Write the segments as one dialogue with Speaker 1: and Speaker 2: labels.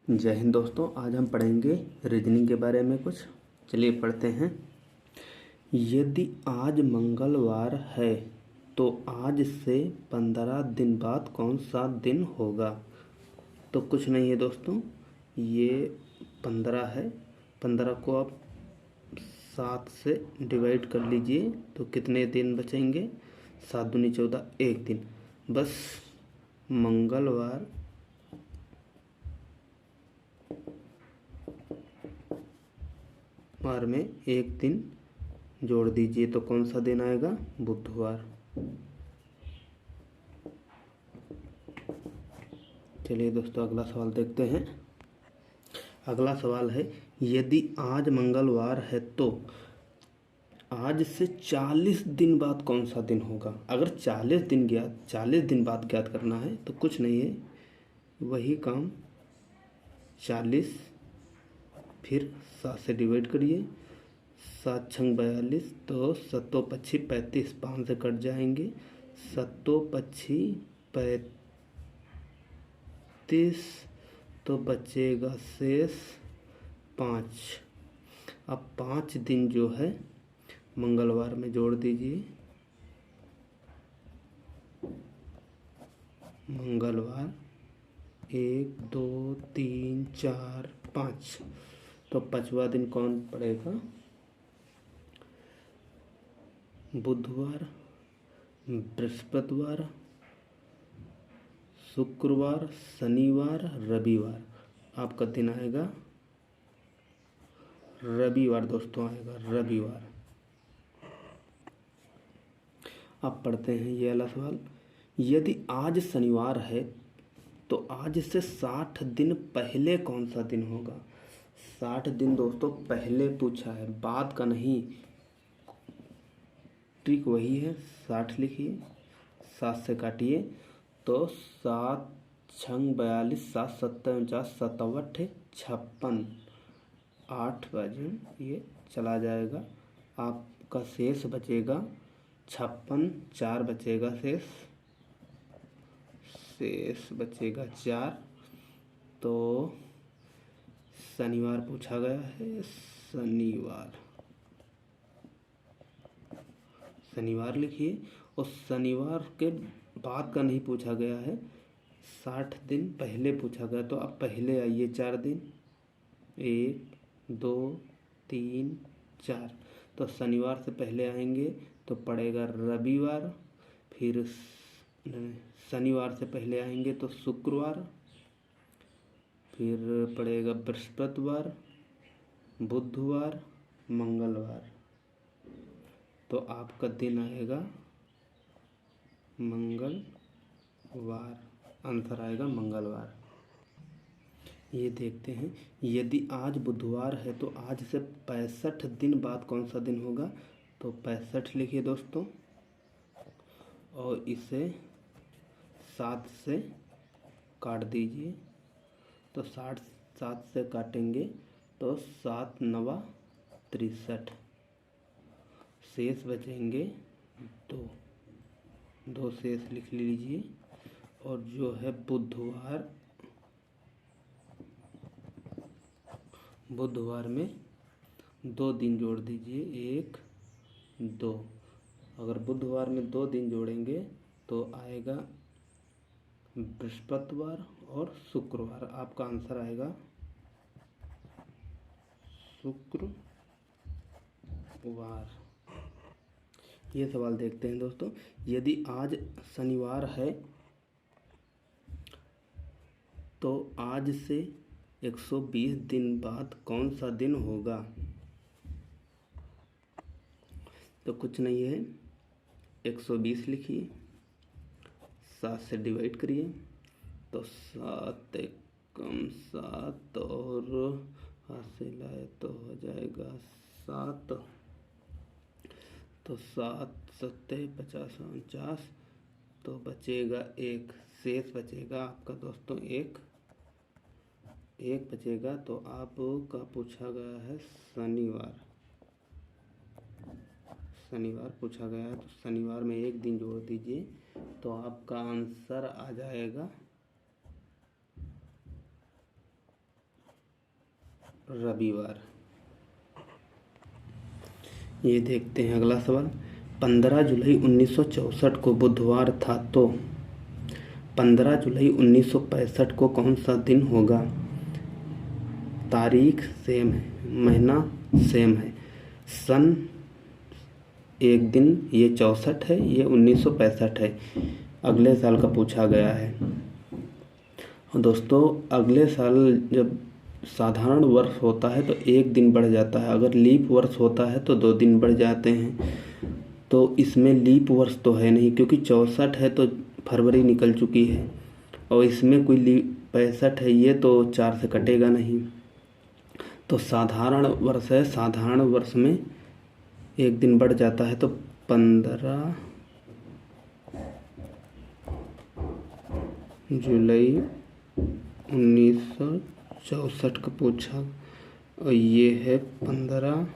Speaker 1: जय हिंद दोस्तों। आज हम पढ़ेंगे रीजनिंग के बारे में कुछ। चलिए पढ़ते हैं। यदि आज मंगलवार है तो आज से 15 दिन बाद कौन सा दिन होगा। तो कुछ नहीं है दोस्तों, ये 15 है। 15 को आप 7 से डिवाइड कर लीजिए तो कितने दिन बचेंगे। 7 दूनी 14, एक दिन। बस मंगलवार वार में एक दिन जोड़ दीजिए तो कौन सा दिन आएगा, बुधवार। चलिए दोस्तों अगला सवाल देखते हैं। अगला सवाल है, यदि आज मंगलवार है तो आज से 40 दिन बाद कौन सा दिन होगा। अगर 40 दिन बाद ज्ञात करना है तो कुछ नहीं है, वही काम 40 फिर 7 से डिवाइड करिए। 7 छंग 42, तो 7 पच्छी 35, 5 से कट जाएंगे। 7 पच्छी 35, तो बचेगा शेष 5। अब 5 दिन जो है मंगलवार में जोड़ दीजिए। मंगलवार 1 2 3 4 5, तो 5वां दिन कौन पड़ेगा, बुधवार, बृहस्पतिवार, शुक्रवार, शनिवार, रविवार। आपका दिन आएगा रविवार दोस्तों, आएगा रविवार। अब पढ़ते हैं ये वाला सवाल। यदि आज शनिवार है तो आज से 60 दिन पहले कौन सा दिन होगा। 60 दिन दोस्तों पहले पूछा है, बाद का नहीं। ट्रिक वही है, 60 लिखिए, 7 से काटिए तो 7 छंग 42, 7 7 49, 57 56, 8 वजन ये चला जाएगा। आपका शेष बचेगा 56, 4 बचेगा शेष बचेगा 4। तो शनिवार पूछा गया है, शनिवार लिखिए। और शनिवार के बाद का नहीं पूछा गया है, 60 दिन पहले पूछा गया। तो अब पहले आइए 4 दिन, 1 2 3 4। तो शनिवार से पहले आएंगे तो पड़ेगा रविवार। फिर शनिवार से पहले आएंगे तो शुक्रवार, फिर पड़ेगा बृहस्पतिवार, बुधवार, मंगलवार। तो आपका दिन आएगा मंगलवार, आंसर आएगा मंगलवार। ये देखते हैं, यदि आज बुधवार है तो आज से 65 दिन बाद कौन सा दिन होगा। तो 65 लिखिए दोस्तों, और इसे 7 से काट दीजिए। तो 7 से काटेंगे तो 7 9 63, शेष बचेंगे 2 शेष लिख लीजिए। और जो है बुधवार में 2 दिन जोड़ दीजिए, 1 2। अगर बुधवार में 2 दिन जोड़ेंगे तो आएगा बृहस्पतिवार और शुक्रवार। आपका आंसर आएगा शुक्रवार। ये सवाल देखते हैं दोस्तों। यदि आज शनिवार है तो आज से 120 दिन बाद कौन सा दिन होगा। तो कुछ नहीं है, 120 लिखिए, 7 से डिवाइड करिए। तो 7 कम 7 और हाथ से लाए तो हो जाएगा 7। तो 7 7 50 49, तो बचेगा 1, शेष बचेगा आपका दोस्तों 1 बचेगा। तो आपका पूछा गया है शनिवार पूछा गया है, तो शनिवार में एक दिन जोड़ दीजिए तो आपका आंसर आ जाएगा रविवार। ये देखते हैं अगला सवाल। 15 जुलाई 1964 को बुधवार था, तो 15 जुलाई 1965 को कौन सा दिन होगा? तारीख सेम है, महीना सेम है, सन एक दिन, ये 64 है, ये 1965 है, अगले साल का पूछा गया है। और दोस्तों अगले साल जब साधारण वर्ष होता है तो एक दिन बढ़ जाता है, अगर लीप वर्ष होता है तो 2 दिन बढ़ जाते हैं। तो इसमें लीप वर्ष तो है नहीं, क्योंकि 64 है तो फरवरी निकल चुकी है, और इसमें कोई लीप 65 है, ये तो 4 से कटेगा नहीं। तो साधारण वर्ष है, साधारण वर्ष में एक दिन बढ़ जाता है, तो 15 जुलाई 1964 का पूछा, और ये है 15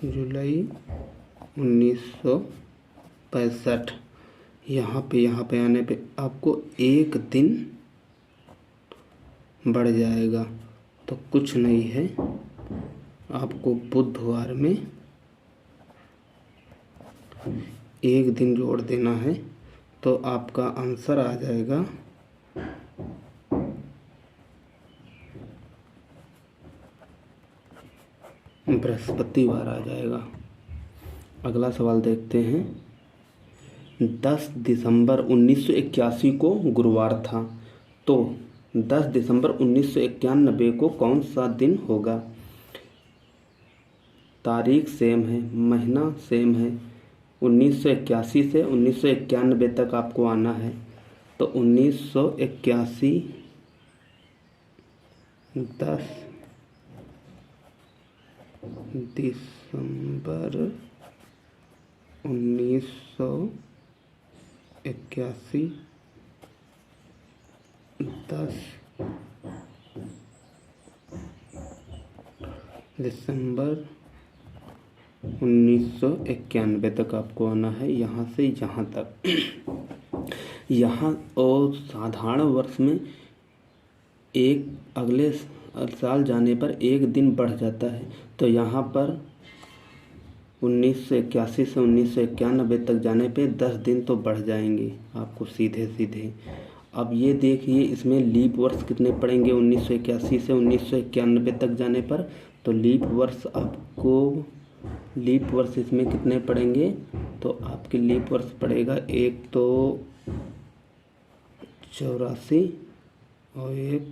Speaker 1: जुलाई 1965। यहाँ पे आने पे आपको एक दिन बढ़ जाएगा, तो कुछ नहीं है, आपको बुधवार में एक दिन जोड़ देना है, तो आपका आंसर आ जाएगा बृहस्पतिवार आ जाएगा। अगला सवाल देखते हैं। 10 दिसंबर 1981 को गुरुवार था, तो 10 दिसंबर 1991 को कौन सा दिन होगा? तारीख सेम है, महीना सेम है, 1981 से 1991 तक आपको आना है। तो 1981 10 दिसंबर 1981 10 दिसंबर 1991 तक आपको आना है, यहाँ से यहाँ तक। यहाँ और साधारण वर्ष में एक अगले साल जाने पर एक दिन बढ़ जाता है, तो यहाँ पर 1981 से 1991 तक जाने पे 10 दिन तो बढ़ जाएंगे आपको सीधे सीधे। अब ये देखिए इसमें लीप वर्ष कितने पड़ेंगे 1981 से 1991 तक जाने पर, तो लीप वर्ष इसमें कितने पड़ेंगे? तो आपके लीप वर्ष पड़ेगा, एक तो 84 और एक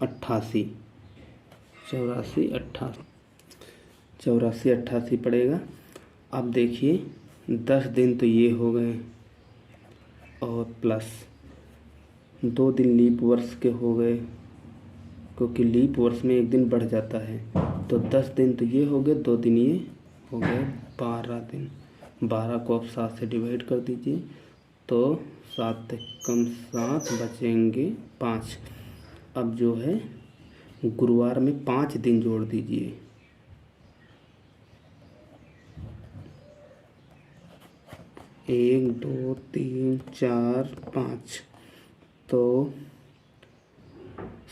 Speaker 1: 88, 84 88 पड़ेगा। अब देखिए 10 दिन तो ये हो गए, और प्लस 2 दिन लीप वर्ष के हो गए, क्योंकि लीप वर्ष में एक दिन बढ़ जाता है। तो 10 दिन तो ये हो गए, 2 दिन ये हो गए, 12 दिन। 12 को आप 7 से डिवाइड कर दीजिए, तो 7 कम 7 बचेंगे 5। अब जो है गुरुवार में 5 दिन जोड़ दीजिए, एक 2 3 4 5, तो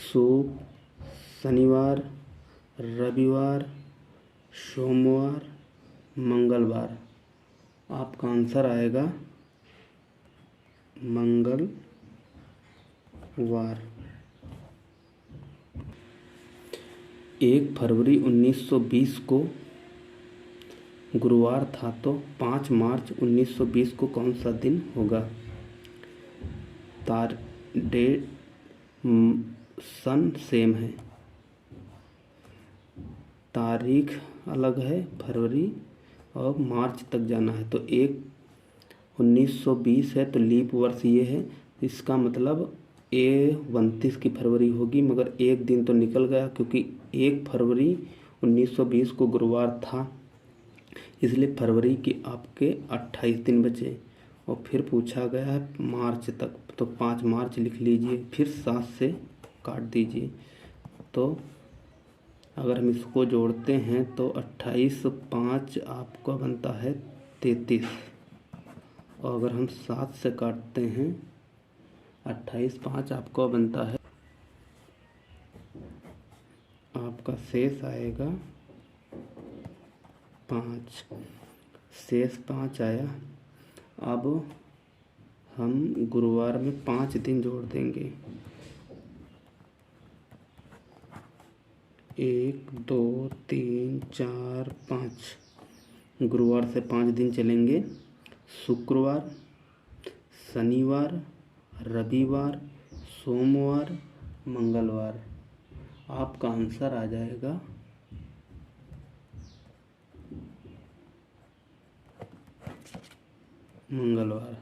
Speaker 1: शुक्र, शनिवार, रविवार, सोमवार, मंगलवार, आपका आंसर आएगा मंगलवार। 1 फरवरी 1920 को गुरुवार था, तो 5 मार्च 1920 को कौन सा दिन होगा? डेट सन सेम है, तारीख अलग है, फरवरी और मार्च तक जाना है। तो 1 1920 है, तो लीप वर्ष ये है, इसका मतलब 29 की फरवरी होगी, मगर एक दिन तो निकल गया, क्योंकि 1 फरवरी 1920 को गुरुवार था, इसलिए फरवरी के आपके 28 दिन बचे। और फिर पूछा गया है मार्च तक, तो 5 मार्च लिख लीजिए, फिर 7 से काट दीजिए। तो अगर हम इसको जोड़ते हैं तो 28 5 आपका बनता है 33, और अगर हम 7 से काटते हैं 28 5 आपका बनता है आपका शेष आएगा 5। शेष 5 आया। अब हम गुरुवार में 5 दिन जोड़ देंगे। 1 2 3 4 5। गुरुवार से 5 दिन चलेंगे। शुक्रवार, शनिवार, रविवार, सोमवार, मंगलवार। आपका आंसर आ जाएगा मंगलवार।